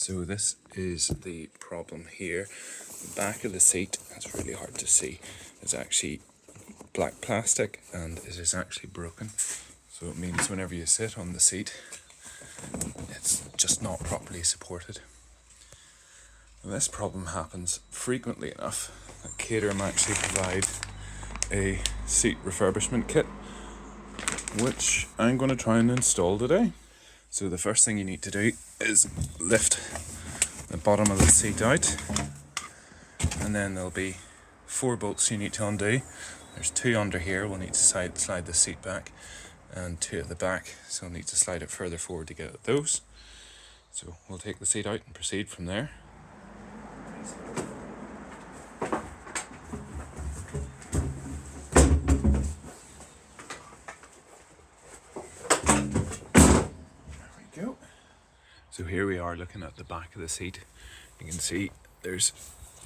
So this is the problem here. The back of the seat, it's really hard to see, is actually black plastic and it is actually broken. So it means whenever you sit on the seat, it's just not properly supported. And this problem happens frequently enough that Caterham actually provide a seat refurbishment kit, which I'm going to try and install today. So the first thing you need to do is lift the bottom of the seat out, and then there'll be 4 bolts you need to undo. There's 2 under here, we'll need to slide the seat back, and 2 at the back, so we'll need to slide it further forward to get at those. So we'll take the seat out and proceed from there. So here we are looking at the back of the seat. You can see there's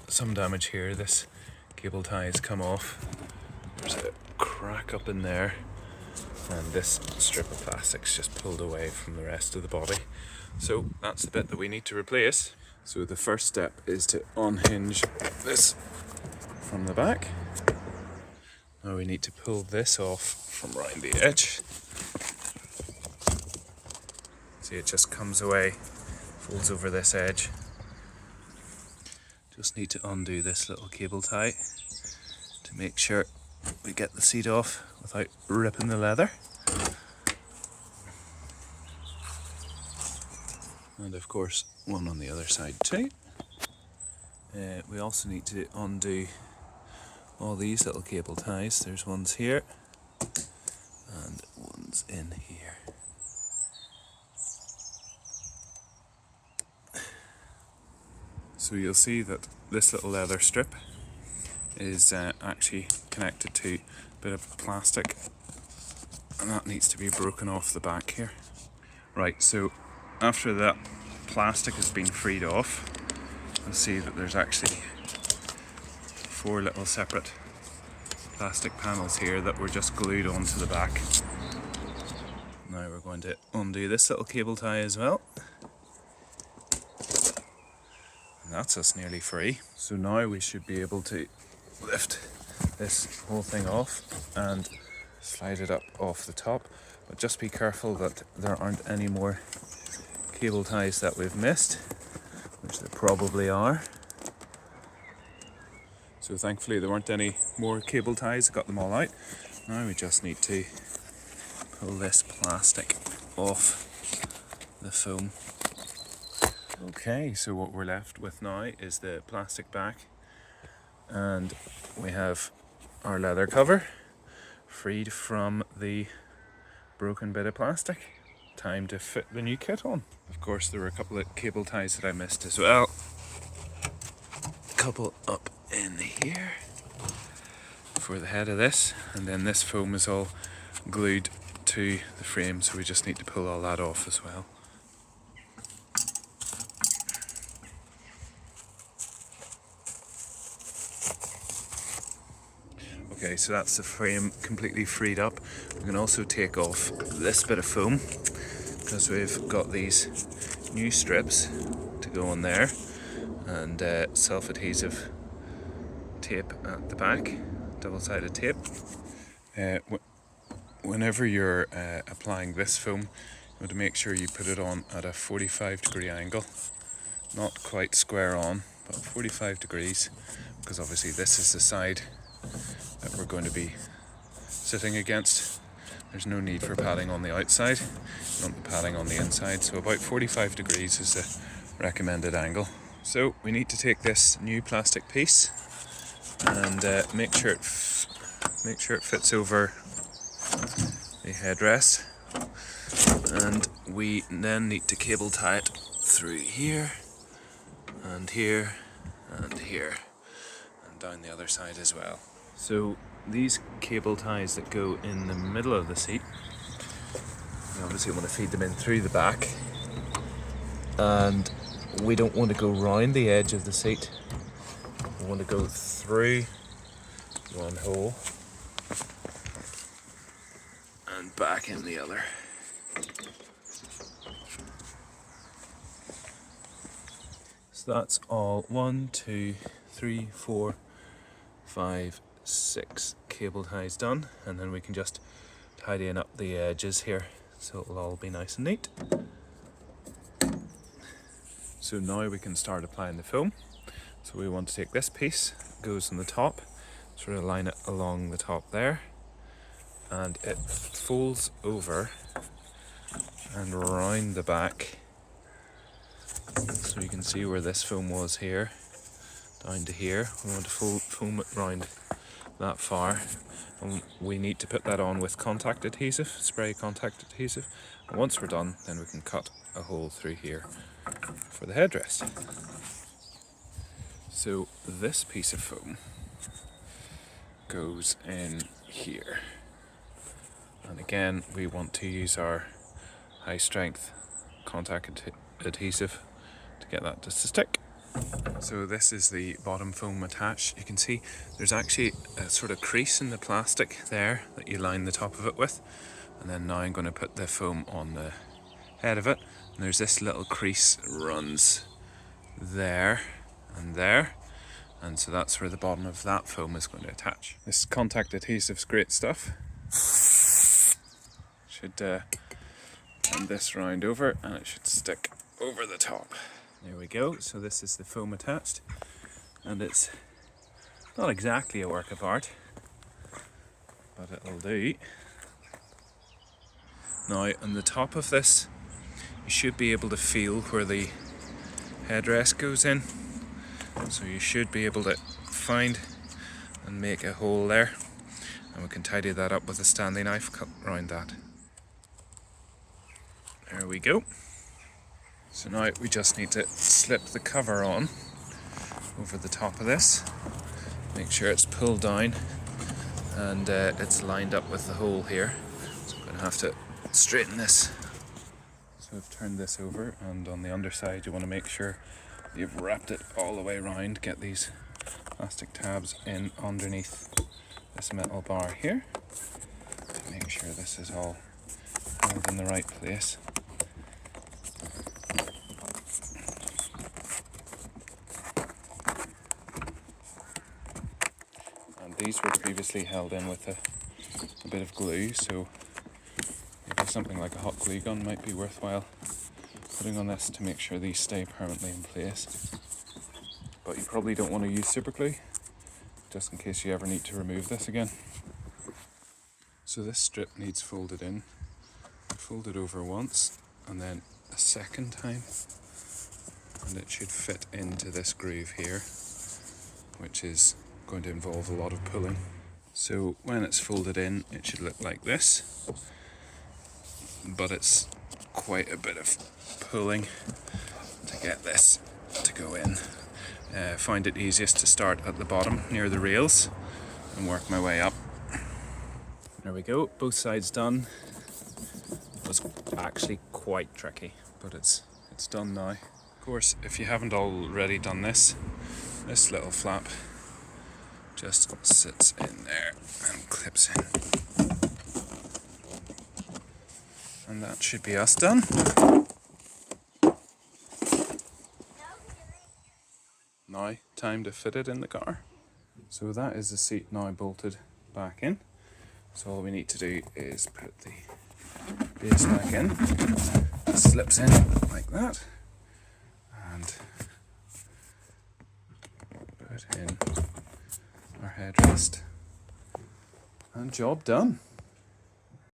some damage here. This cable tie has come off. There's a crack up in there, and this strip of plastic's just pulled away from the rest of the body. So that's the bit that we need to replace. So the first step is to unhinge this from the back. Now we need to pull this off from around the edge. See, it just comes away, folds over this edge. Just need to undo this little cable tie to make sure we get the seat off without ripping the leather. And of course, one on the other side too. We also need to undo all these little cable ties. There's ones here and ones in here. So you'll see that this little leather strip is actually connected to a bit of plastic, and that needs to be broken off the back here. Right, so after that plastic has been freed off, you'll see that there's actually 4 little separate plastic panels here that were just glued onto the back. Now we're going to undo this little cable tie as well. And that's us nearly free. So now we should be able to lift this whole thing off and slide it up off the top. But just be careful that there aren't any more cable ties that we've missed, which there probably are. So thankfully there weren't any more cable ties, I got them all out. Now we just need to pull this plastic off the foam. Okay, so what we're left with now is the plastic back, and we have our leather cover freed from the broken bit of plastic. Time to fit the new kit on. Of course, there were a couple of cable ties that I missed as well. A couple up in here for the head of this, and then this foam is all glued to the frame, so we just need to pull all that off as well. Okay, so that's the frame completely freed up. We can also take off this bit of foam because we've got these new strips to go on there, and self-adhesive tape at the back, double-sided tape. Whenever you're applying this foam, you want to make sure you put it on at a 45-degree angle. Not quite square on, but 45 degrees, because obviously this is the side that we're going to be sitting against. There's no need for padding on the outside, you want the padding on the inside, so about 45 degrees is the recommended angle. So we need to take this new plastic piece and make sure it fits over the headrest, and we then need to cable tie it through here and here and here and down the other side as well. So these cable ties that go in the middle of the seat, you obviously want to feed them in through the back, and we don't want to go round the edge of the seat. We want to go through one hole and back in the other. So that's all 1, 2, 3, 4, 5, 6 cable ties done, and then we can just tidying up the edges here so it'll all be nice and neat. So now we can start applying the foam. So we want to take this piece, goes on the top, sort of line it along the top there, and it folds over and round the back. So you can see where this foam was here, down to here. We want to foam it round that far, and we need to put that on with contact adhesive, spray contact adhesive. And once we're done, then we can cut a hole through here for the headrest. So this piece of foam goes in here, and again we want to use our high strength contact adhesive to get that to stick. So this is the bottom foam attached. You can see there's actually a sort of crease in the plastic there that you line the top of it with, and then now I'm going to put the foam on the head of it, and there's this little crease runs there and there, and so that's where the bottom of that foam is going to attach. This contact adhesive's great stuff. Should turn this round over and it should stick over the top. There we go. So this is the foam attached, and it's not exactly a work of art, but it'll do. Now on the top of this you should be able to feel where the headrest goes in, so you should be able to find and make a hole there, and we can tidy that up with a Stanley knife, cut around that. There we go. So now we just need to slip the cover on over the top of this, make sure it's pulled down and it's lined up with the hole here. So I'm going to have to straighten this. So I've turned this over, and on the underside you want to make sure you've wrapped it all the way around. Get these plastic tabs in underneath this metal bar here to make sure this is all held in the right place. And these were previously held in with a bit of glue, so maybe something like a hot glue gun might be worthwhile putting on this to make sure these stay permanently in place. But you probably don't want to use super glue, just in case you ever need to remove this again. So this strip needs folded in, folded over once and then a second time, and it should fit into this groove here, which is going to involve a lot of pulling. So when it's folded in it should look like this, but it's quite a bit of pulling to get this to go in. Find it easiest to start at the bottom near the rails and work my way up. There we go, both sides done. It was actually quite tricky, but it's done now. Of course, if you haven't already done this little flap just sits in there and clips in. And that should be us done. Now, time to fit it in the car. So that is the seat now bolted back in. So all we need to do is put the base back in. It slips in like that. And put in our headrest. And job done.